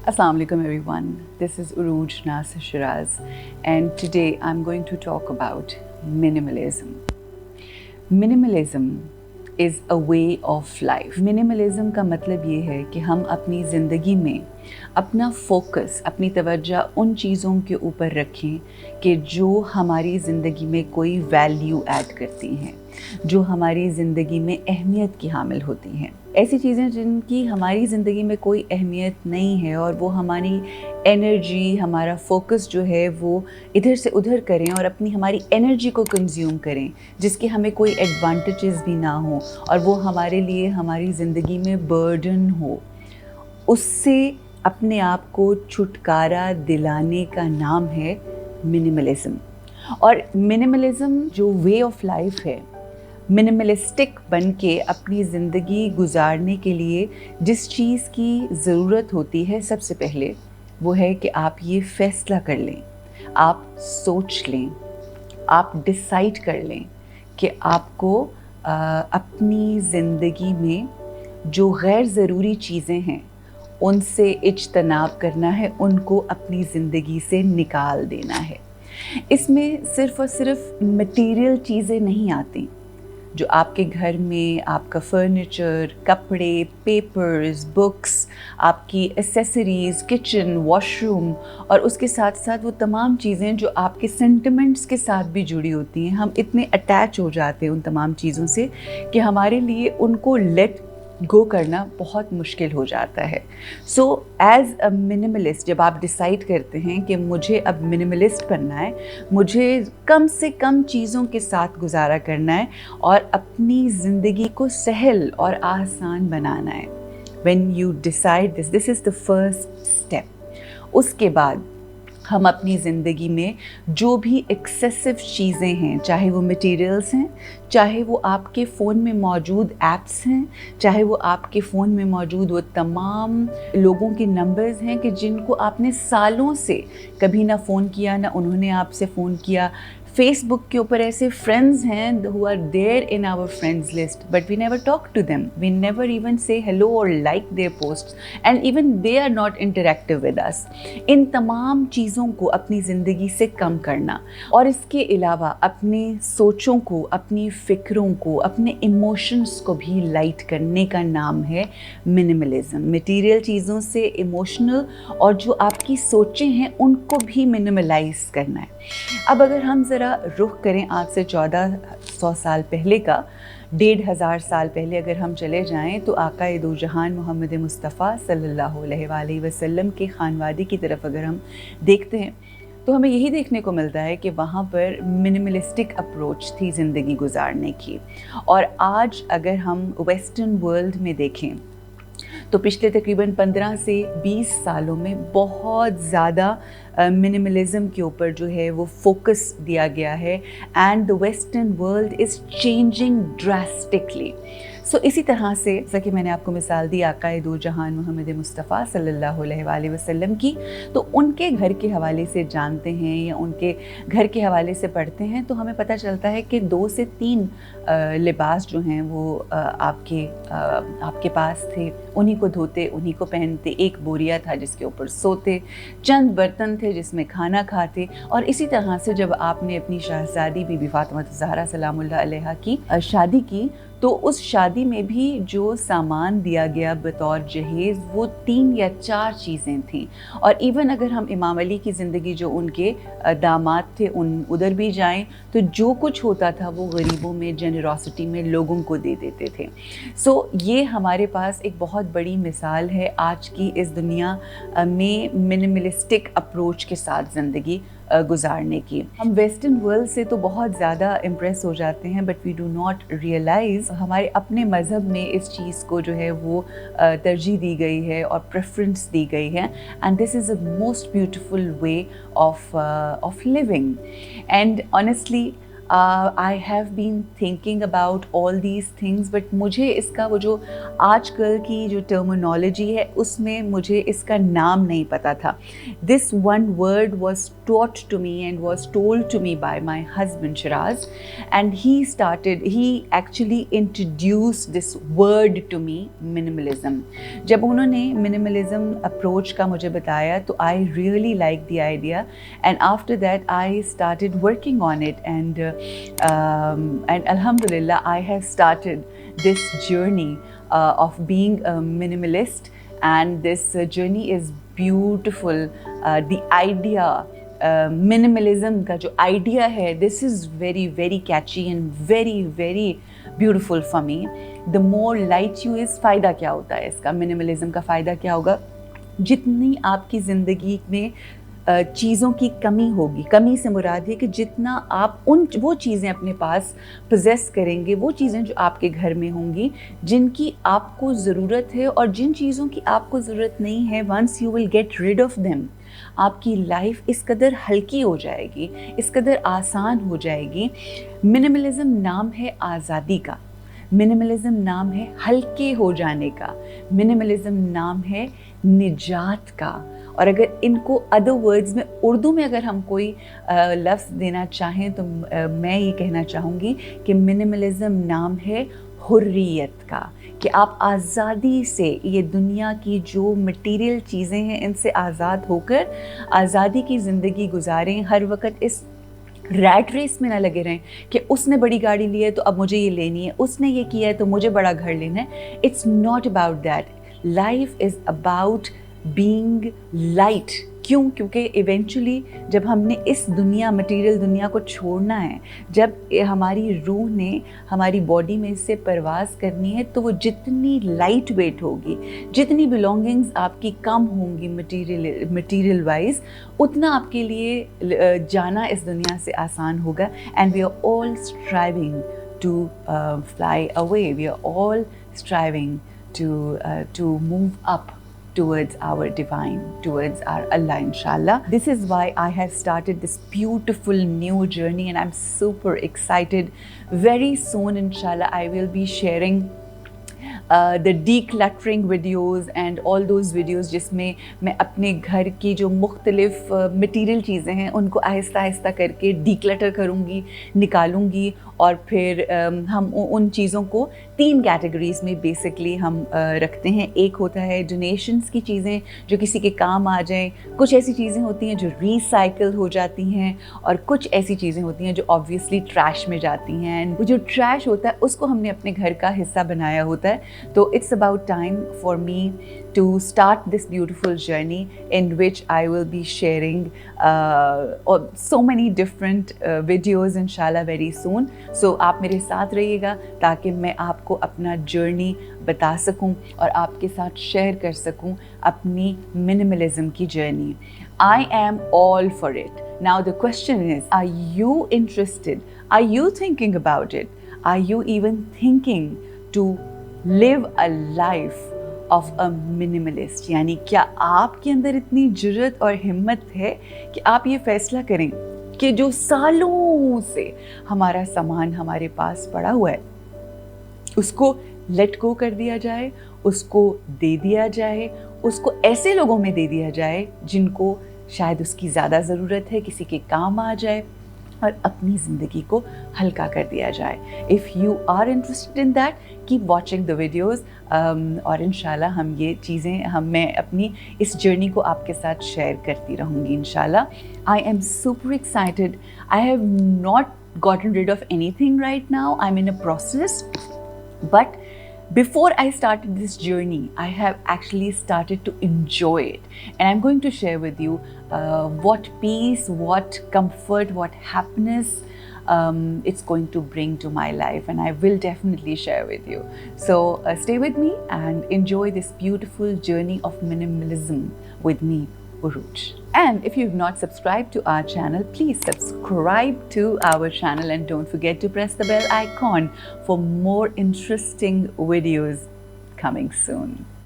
Assalamu alaikum everyone. This is Uruj Nasir Shiraz and today I'm going to talk about minimalism. Minimalism is a way of life. Minimalism का मतलब ये है कि हम अपनी ज़िंदगी में अपना फोकस, अपनी तवज्जो उन चीज़ों के ऊपर रखें कि जो हमारी ज़िंदगी में कोई वैल्यू ऐड करती हैं, जो हमारी ज़िंदगी में अहमियत की हामिल होती हैं। ऐसी चीज़ें जिनकी हमारी ज़िंदगी में कोई अहमियत नहीं है और वो हमारी एनर्जी, हमारा फोकस जो है वो इधर से उधर करें और अपनी हमारी एनर्जी को कंज्यूम करें, जिसके हमें कोई एडवांटेजेस भी ना हो और वो हमारे लिए हमारी ज़िंदगी में बर्डन हो, उससे अपने आप को छुटकारा दिलाने का नाम है मिनिमलिज्म। और मिनिमलिज्म जो वे ऑफ लाइफ है, मिनिमलिस्टिक बन के अपनी ज़िंदगी गुजारने के लिए जिस चीज़ की ज़रूरत होती है, सबसे पहले वो है कि आप ये फ़ैसला कर लें, आप सोच लें, आप डिसाइड कर लें कि आपको अपनी ज़िंदगी में जो गैर ज़रूरी चीज़ें हैं उनसे इज्तनाब करना है, उनको अपनी ज़िंदगी से निकाल देना है। इसमें सिर्फ़ और सिर्फ मटेरियल चीज़ें नहीं आती, जो आपके घर में आपका फर्नीचर, कपड़े, पेपर्स, बुक्स, आपकी एसेसरीज़, किचन, वॉशरूम और उसके साथ साथ वो तमाम चीज़ें जो आपके सेंटिमेंट्स के साथ भी जुड़ी होती हैं। हम इतने अटैच हो जाते हैं उन तमाम चीज़ों से कि हमारे लिए उनको लेट गो करना बहुत मुश्किल हो जाता है। सो एज़ अ मिनिमलिस्ट जब आप डिसाइड करते हैं कि मुझे अब मिनिमलिस्ट बनना है, मुझे कम से कम चीज़ों के साथ गुजारा करना है और अपनी ज़िंदगी को सहल और आसान बनाना है, when you decide this is the first step. उसके बाद हम अपनी ज़िंदगी में जो भी एक्सेसिव चीज़ें हैं, चाहे वो मटेरियल्स हैं, चाहे वो आपके फ़ोन में मौजूद ऐप्स हैं, चाहे वो आपके फ़ोन में मौजूद वो तमाम लोगों के नंबर्स हैं कि जिनको आपने सालों से कभी ना फ़ोन किया, ना उन्होंने आपसे फ़ोन किया। फेसबुक के ऊपर ऐसे फ्रेंड्स हैं who are there in our friends list but we never talk to them, we never even say hello or like their posts and even they are not interactive with us। इन तमाम चीज़ों को अपनी ज़िंदगी से कम करना और इसके अलावा अपने सोचों को, अपनी फ़िक्रों को, अपने इमोशंस को भी लाइट करने का नाम है मिनिमलिज्म। मटीरियल चीज़ों से इमोशनल और जो आपकी सोचें हैं उनको भी मिनिमलाइज करना है। अब अगर हम ज़रा रुख करें आज से 1400 साल पहले का, 1500 साल पहले अगर हम चले जाएं तो आका दो जहान मोहम्मद मुस्तफ़ा सल्लल्लाहु अलैहि वसल्लम के खानवादी की तरफ अगर हम देखते हैं तो हमें यही देखने को मिलता है कि वहाँ पर मिनिमलिस्टिक अप्रोच थी ज़िंदगी गुजारने की। और आज अगर हम वेस्टर्न वर्ल्ड में देखें तो पिछले तकरीबन 15 से 20 सालों में बहुत ज़्यादा मिनिमलिज्म के ऊपर जो है वो फोकस दिया गया है and the western world is changing drastically. So इसी तरह से जैसा कि मैंने आपको मिसाल दी आका दो जहान मोहम्मद मुस्तफ़ा सल्लल्लाहु अलैहि वसल्लम की, तो उनके घर के हवाले से जानते हैं या उनके घर के हवाले से पढ़ते हैं तो हमें पता चलता है कि 2 से 3 लिबास जो हैं वो आपके पास थे, उन्हीं को धोते, उन्हीं को पहनते। एक बोरिया था जिसके ऊपर सोते, चंद बर्तन थे जिसमें खाना खाते। और इसी तरह से जब आपने अपनी शहज़ादी बीबी फातिमा ज़हरा सलामुल्लाह अलैहा की शादी की तो उस शादी में भी जो सामान दिया गया बतौर जहेज़ वो 3 या 4 चीज़ें थीं। और इवन अगर हम इमाम अली की ज़िंदगी जो उनके दामाद थे उधर भी जाएं तो जो कुछ होता था वो गरीबों में, जेनरॉसिटी में लोगों को दे देते थे। सो ये हमारे पास एक बहुत बड़ी मिसाल है आज की इस दुनिया में मिनिमलिस्टिक अप्रोच के साथ ज़िंदगी गुजारने की। हम वेस्टर्न वर्ल्ड से तो बहुत ज़्यादा इम्प्रेस हो जाते हैं but we do not realise हमारे अपने मज़हब में इस चीज़ को जो है वो तरजीह दी गई है और प्रेफरेंस दी गई है and this is a most beautiful way of living. And honestly I have been thinking about all these things, but मुझे इसका वो जो आजकल की जो टर्मिनोलॉजी है उसमें मुझे इसका नाम नहीं पता था. This one word was taught to me and was told to me by my husband Shiraz, and he actually introduced this word to me, minimalism. जब उन्होंने minimalism approach का मुझे बताया तो I really liked the idea, and after that I started working on it, and alhamdulillah I have started this journey of being a minimalist, and this journey is beautiful. The idea, minimalism का जो idea है, this is very very catchy and very very beautiful for me. The more light you is, फ़ायदा क्या होता है इसका, minimalism का फ़ायदा क्या होगा? जितनी आपकी ज़िंदगी में चीज़ों की कमी होगी, कमी से मुराद है कि जितना आप वो चीज़ें अपने पास पोजेस करेंगे, वो चीज़ें जो आपके घर में होंगी जिनकी आपको ज़रूरत है, और जिन चीज़ों की आपको ज़रूरत नहीं है, once you will get rid of them, आपकी लाइफ इस कदर हल्की हो जाएगी, इस कदर आसान हो जाएगी. मिनिमलिज़म नाम है आज़ादी का, मिनिमलिज़म नाम है हल्के हो जाने का, मिनिमलिज़म नाम है निजात का. और अगर इनको अदर वर्ड्स में, उर्दू में अगर हम कोई लफ्ज़ देना चाहें तो मैं ये कहना चाहूँगी कि मिनिमलिज़म नाम है हुर्रियत का, कि आप आज़ादी से ये दुनिया की जो मटीरियल चीज़ें हैं इनसे आज़ाद होकर आज़ादी की ज़िंदगी गुजारें. हर वक्त इस रैट रेस में ना लगे रहें कि उसने बड़ी गाड़ी ली है तो अब मुझे ये लेनी है, उसने ये किया है तो मुझे बड़ा घर लेना है. It's not about that. Life is about being light. क्यों? क्योंकि इवेंचुअली जब हमने इस दुनिया, मटेरियल दुनिया को छोड़ना है, जब हमारी रूह ने हमारी बॉडी में इससे परवाज़ करनी है, तो वो जितनी लाइट वेट होगी, जितनी बिलोंगिंग्स आपकी कम होंगी मटेरियल वाइज, उतना आपके लिए जाना इस दुनिया से आसान होगा. And we are all striving to fly away, we are all striving to move up towards our divine, towards our Allah, inshallah. This is why I have started this beautiful new journey, and I'm super excited. Very soon, inshallah, I will be sharing the decluttering videos and all those videos जिसमें मैं अपने घर की जो मुख्तलिफ material चीज़ें हैं उनको आहिस्ता आहिस्ता करके declutter करूँगी, निकालूँगी, और फिर हम उन चीज़ों को 3 कैटेगरीज में बेसिकली हम रखते हैं. एक होता है डोनेशंस की चीज़ें जो किसी के काम आ जाएं, कुछ ऐसी चीज़ें होती हैं जो रीसाइकिल हो जाती हैं, और कुछ ऐसी चीज़ें होती हैं जो ऑब्वियसली ट्रैश में जाती हैं. वो जो ट्रैश होता है उसको हमने अपने घर का हिस्सा बनाया होता है. तो it's about time for me to start this beautiful journey in which I will be sharing so many different videos inshallah very soon. So आप मेरे साथ रहिएगा ताकि मैं आपको अपना journey बता सकूं और आपके साथ share कर सकूं अपनी minimalism की journey. I am all for it. Now the question is, are you interested? Are you thinking about it? Are you even thinking to live a life of a minimalist? यानी क्या आपके अंदर इतनी जुर्रत और हिम्मत है कि आप ये फैसला करें कि जो सालों से हमारा सामान हमारे पास पड़ा हुआ है उसको लेट गो कर दिया जाए, उसको दे दिया जाए, उसको ऐसे लोगों में दे दिया जाए जिनको शायद उसकी ज़्यादा ज़रूरत है, किसी के काम आ जाए, और अपनी ज़िंदगी को हल्का कर दिया जाए. If you are interested in that, keep watching the videos, और इंशाल्लाह मैं अपनी इस जर्नी को आपके साथ शेयर करती रहूँगी इंशाल्लाह. I am super excited. I have not gotten rid of anything right now. I'm in a process, but before I started this journey, I have actually started to enjoy it, and I'm going to share with you what peace, what comfort, what happiness it's going to bring to my life, and I will definitely share with you. So stay with me and enjoy this beautiful journey of minimalism with me, Uruj. And if you've not subscribed to our channel, please subscribe to our channel, and don't forget to press the bell icon for more interesting videos coming soon.